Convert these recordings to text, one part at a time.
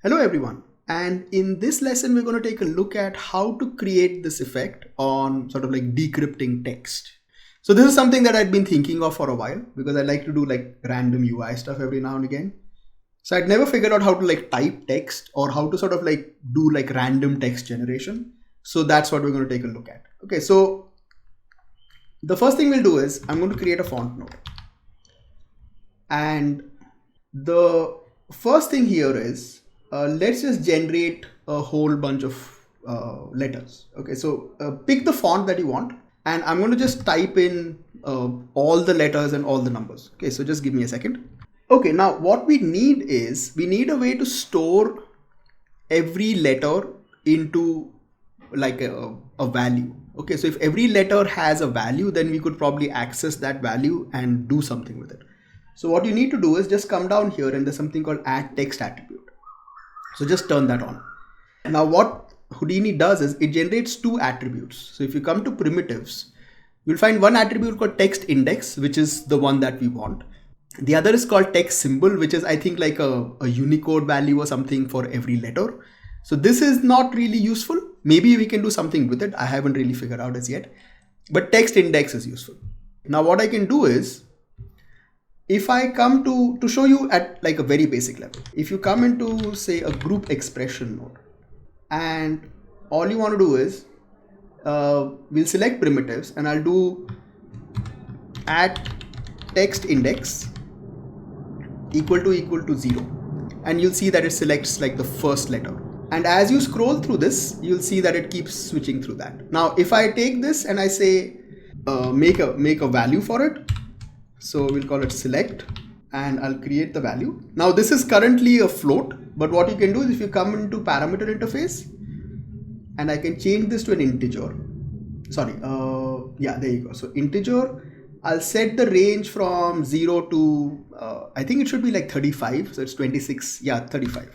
Hello everyone, and in this lesson we're going to take a look at how to create this effect on sort of like decrypting text. So this is something that I'd been thinking of for a while because I like to do like random UI stuff every now and again. So I'd never figured out how to like type text or how to sort of like do like random text generation. So that's what we're going to take a look at. Okay, so the first thing we'll do is I'm going to create a font node. And the first thing here is let's just generate a whole bunch of letters. Okay, so pick the font that you want, and I'm going to just type in all the letters and all the numbers. Okay, so just give me a second. Okay, now what we need is we need a way to store every letter into like a value. Okay, so if every letter has a value, then we could probably access that value and do something with it. So what you need to do is just come down here and there's something called add text attribute. So just turn that on. Now what Houdini does is it generates two attributes. So if you come to primitives, you'll find one attribute called text index, which is the one that we want. The other is called text symbol, which is I think like a Unicode value or something for every letter. So this is not really useful. Maybe we can do something with it. I haven't really figured out as yet, but text index is useful. Now what I can do is, if I come to show you at like a very basic level, if you come into say a group expression node, and all you want to do is we'll select primitives and I'll do at text index equal to 0, and you'll see that it selects like the first letter. And as you scroll through this, you'll see that it keeps switching through that. Now if I take this and I say make a value for it, so we'll call it select, and I'll create the value. Now this is currently a float, but what you can do is if you come into parameter interface and I can change this to an integer. Sorry, yeah, there you go. So integer, I'll set the range from 0 to, I think it should be like 35. So it's 26, yeah, 35,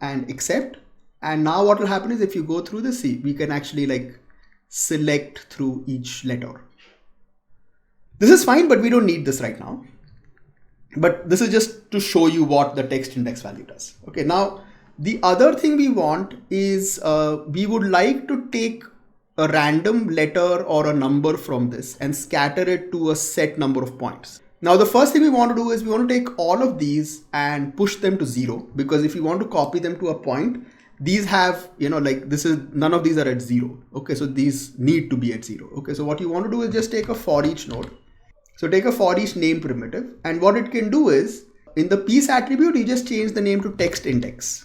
and accept. And now what will happen is if you go through this, see, we can actually like select through each letter. This is fine, but we don't need this right now. But this is just to show you what the text index value does. Okay, now the other thing we want is we would like to take a random letter or a number from this and scatter it to a set number of points. Now the first thing we want to do is we want to take all of these and push them to 0, because if you want to copy them to a point, these have, like this is, none of these are at 0. Okay, so these need to be at 0. Okay, so what you want to do is just take a for each node. So take a for each name primitive, and what it can do is in the piece attribute, you just change the name to text index.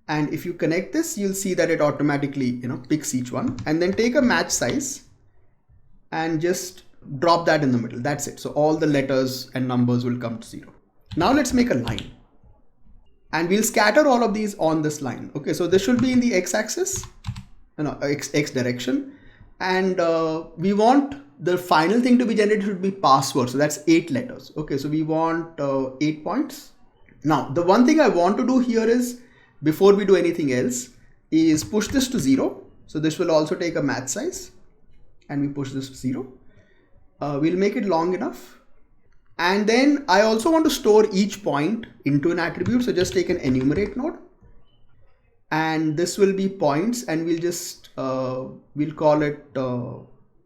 And if you connect this, you'll see that it automatically, picks each one, and then take a match size and just drop that in the middle. That's it. So all the letters and numbers will come to 0. Now let's make a line, and we'll scatter all of these on this line. Okay, so this should be in the x-axis, x direction, and we want the final thing to be generated should be password. So that's 8 letters. Okay, so we want 8 points. Now the one thing I want to do here is, before we do anything else, is push this to 0. So this will also take a match size, and we push this to 0. We'll make it long enough. And then I also want to store each point into an attribute. So just take an enumerate node, and this will be points, and we'll just we'll call it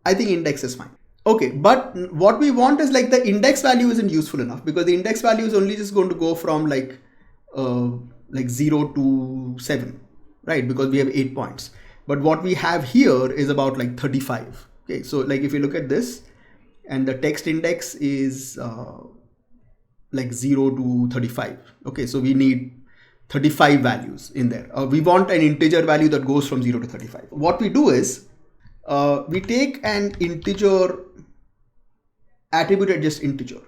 I think index is fine. Okay, but what we want is like the index value isn't useful enough, because the index value is only just going to go from like 0 to 7, right? Because we have 8 points. But what we have here is about like 35. Okay, so like if you look at this, and the text index is like 0 to 35. Okay, so we need 35 values in there. We want an integer value that goes from 0 to 35. What we do is we take an integer attribute at just integer,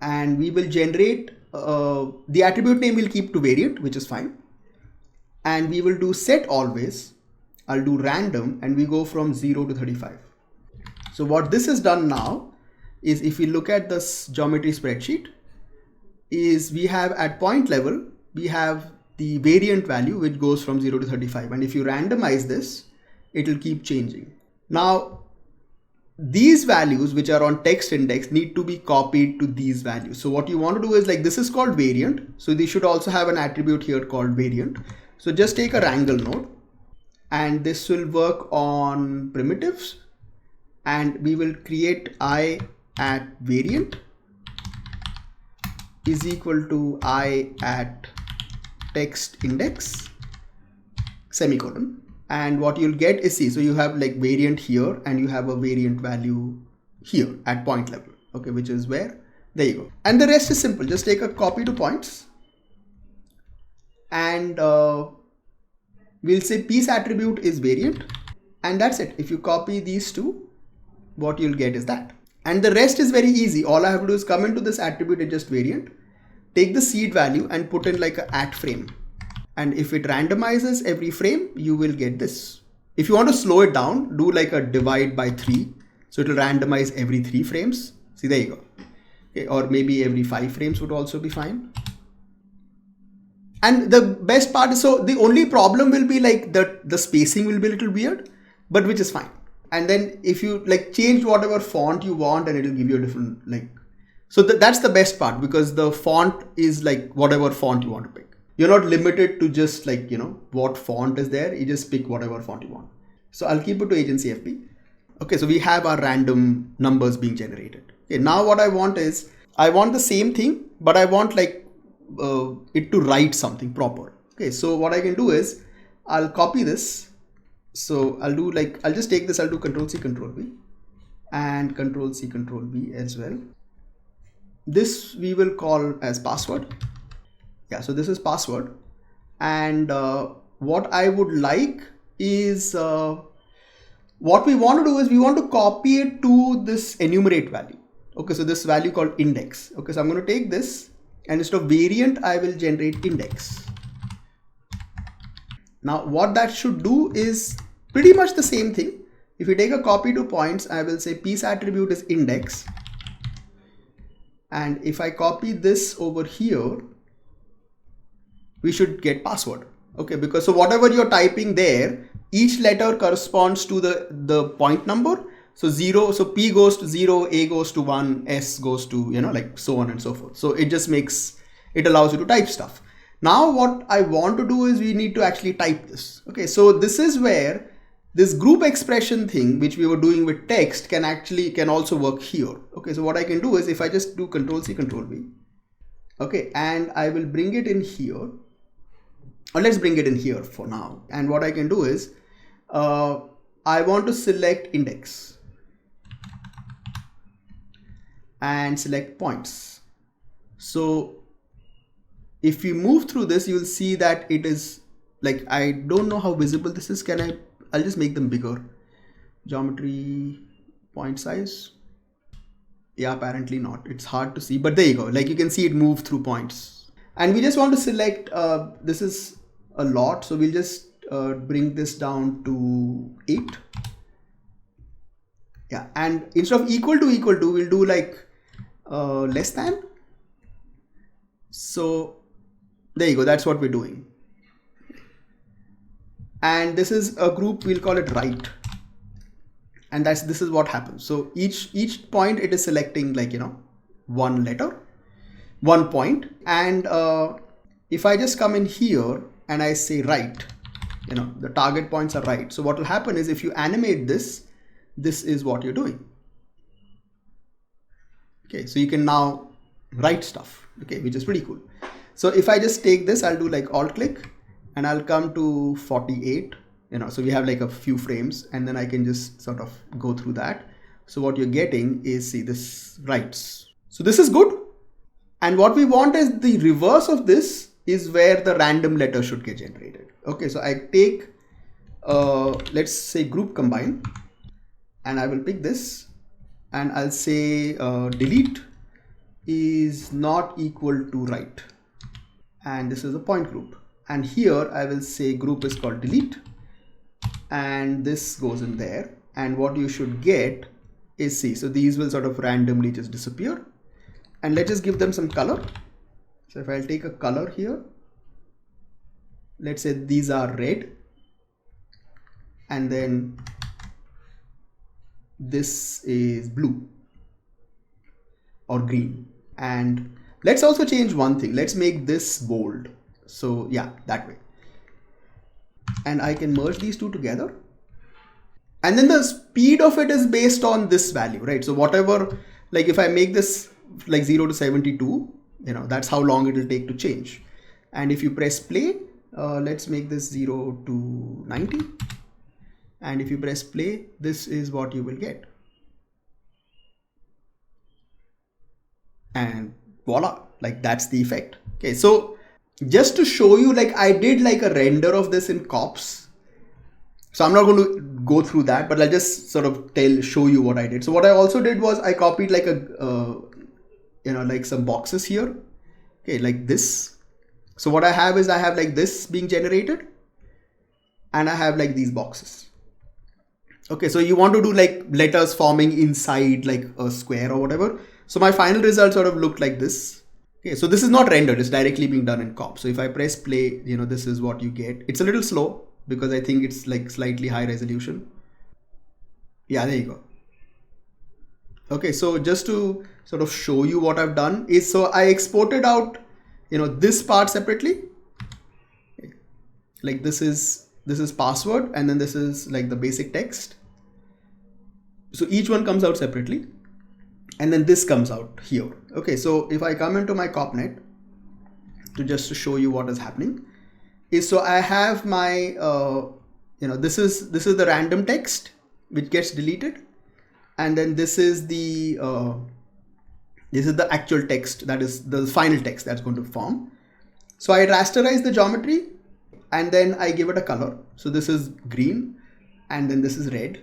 and we will generate the attribute name will keep to variant, which is fine, and we will do set always. I'll do random, and we go from 0 to 35. So what this has done now is, if we look at this geometry spreadsheet, is we have at point level, we have the variant value which goes from 0 to 35, and if you randomize this, it will keep changing. Now these values which are on text index need to be copied to these values. So what you want to do is, like, this is called variant. So they should also have an attribute here called variant. So just take a wrangle node, and this will work on primitives, and we will create I at variant is equal to I at text index semicolon. And what you'll get is, see, so you have like variant here and you have a variant value here at point level, okay, which is where, there you go. And the rest is simple. Just take a copy to points, and we'll say piece attribute is variant, and that's it. If you copy these two, what you'll get is that. And the rest is very easy. All I have to do is come into this attribute and just variant, take the seed value and put in like a at frame. And if it randomizes every frame, you will get this. If you want to slow it down, do like a divide by 3. So it will randomize every 3 frames. See, there you go. Okay, or maybe every 5 frames would also be fine. And the best part is, so the only problem will be like the spacing will be a little weird, but which is fine. And then if you like change whatever font you want, and it will give you a different like, so that's the best part, because the font is like whatever font you want to pick. You're not limited to just like, you know, what font is there. You just pick whatever font you want. So I'll keep it to agency FP. Okay, so we have our random numbers being generated. Okay, now what I want is, I want the same thing, but I want like it to write something proper. Okay, so what I can do is, I'll copy this. So I'll do like, I'll just take this, I'll do Control C, Control V, and Control C, Control V as well. This we will call as password. Yeah, so this is password. And what I would like is, what we want to do is, we want to copy it to this enumerate value. Okay, so this value called index. Okay, so I'm going to take this, and instead of variant, I will generate index. Now what that should do is pretty much the same thing. If you take a copy to points, I will say piece attribute is index. And if I copy this over here, we should get password. Okay, because so whatever you're typing there, each letter corresponds to the point number. So 0, so P goes to 0, A goes to 1, S goes to, you know, like so on and so forth. So it just makes, it allows you to type stuff. Now what I want to do is, we need to actually type this. Okay, so this is where this group expression thing, which we were doing with text, can also work here. Okay, so what I can do is, if I just do Control C, Control V, okay, and I will bring it in here, or let's bring it in here for now. And what I can do is, I want to select index and select points. So if you move through this, you'll see that it is like, I don't know how visible this is. I'll just make them bigger. Geometry, point size. Yeah, apparently not. It's hard to see, but there you go. Like you can see it move through points. And we just want to select, this is a lot. So we'll just bring this down to 8. Yeah, and instead of equal to, we'll do like less than. So there you go. That's what we're doing. And this is a group, we'll call it right. And this is what happens. So each point, it is selecting like, you know, one letter, 1 point. And if I just come in here and I say right, you know, the target points are right. So what will happen is, if you animate this, this is what you're doing. Okay, so you can now write stuff, okay, which is pretty cool. So if I just take this, I'll do like alt click, and I'll come to 48, you know, so we have like a few frames, and then I can just sort of go through that. So what you're getting is, see, this writes. So this is good. And what we want is the reverse of this is where the random letter should get generated. Okay, so I take, let's say group combine, and I will pick this, and I'll say delete is not equal to right. And this is a point group. And here I will say group is called delete, and this goes in there. And what you should get is, see, so these will sort of randomly just disappear. And let's just give them some color. So if I'll take a color here, let's say these are red, and then this is blue or green. And let's also change one thing. Let's make this bold. So yeah, that way. And I can merge these two together. And then the speed of it is based on this value, right? So whatever, like if I make this like 0 to 72, that's how long it will take to change. And if you press play, let's make this 0 to 90. And if you press play, this is what you will get. And voila, like that's the effect. Okay, so just to show you, like I did like a render of this in Cops. So I'm not going to go through that, but I'll just sort of show you what I did. So what I also did was I copied like like some boxes here. Okay, like this. So what I have is I have like this being generated and I have like these boxes. Okay, so you want to do like letters forming inside like a square or whatever. So my final result sort of looked like this. Okay, so this is not rendered, it's directly being done in Cop. So if I press play, this is what you get. It's a little slow because I think it's like slightly high resolution. Yeah, there you go. Okay, so just to sort of show you what I've done is, so I exported out, this part separately. Okay. Like this is password, and then this is like the basic text. So each one comes out separately, and then this comes out here. Okay, so if I come into my CopNet to show you what is happening, is so I have my this is the random text which gets deleted, and then this is the actual text, that is the final text that's going to form. So I rasterize the geometry and then I give it a color. So this is green and then this is red,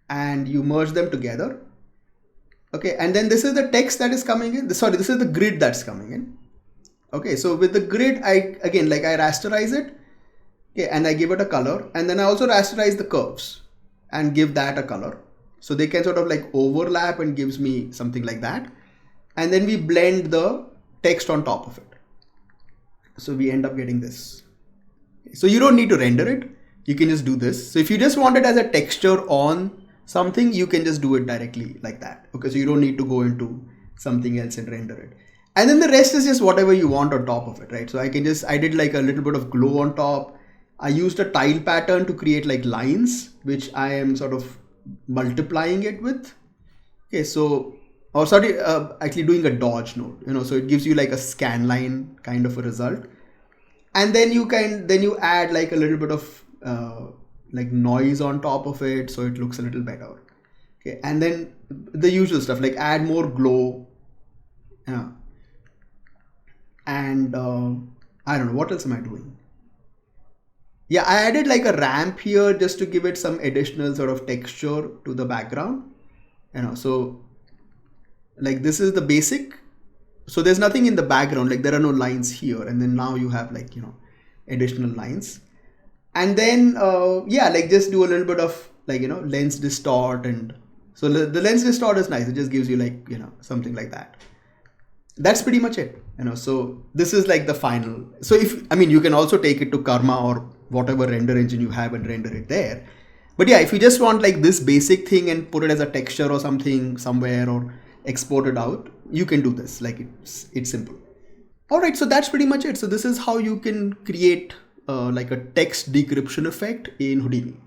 and you merge them together. Okay, and then this is the text that is coming in. Sorry, this is the grid that's coming in. Okay, so with the grid, I rasterize it, okay, and I give it a color, and then I also rasterize the curves and give that a color. So they can sort of like overlap and gives me something like that. And then we blend the text on top of it. So we end up getting this. So you don't need to render it. You can just do this. So if you just want it as a texture on something, you can just do it directly like that. Okay, so you don't need to go into something else and render it. And then the rest is just whatever you want on top of it, right? So I did like a little bit of glow on top. I used a tile pattern to create like lines, which I am sort of multiplying it with. Okay, so, actually doing a dodge node, so it gives you like a scan line kind of a result. And then you add like a little bit of like noise on top of it, so it looks a little better. Okay, and then the usual stuff like add more glow. And I don't know, what else am I doing? Yeah, I added like a ramp here just to give it some additional sort of texture to the background. So like this is the basic. So there's nothing in the background, like there are no lines here. And then now you have like, additional lines. And then, like just do a little bit of like, lens distort. And so the lens distort is nice. It just gives you like, something like that. That's pretty much it. So this is like the final. So you can also take it to Karma or whatever render engine you have and render it there. But yeah, if you just want like this basic thing and put it as a texture or something somewhere or export it out, you can do this. Like it's simple. All right, so that's pretty much it. So this is how you can create like a text decryption effect in Houdini.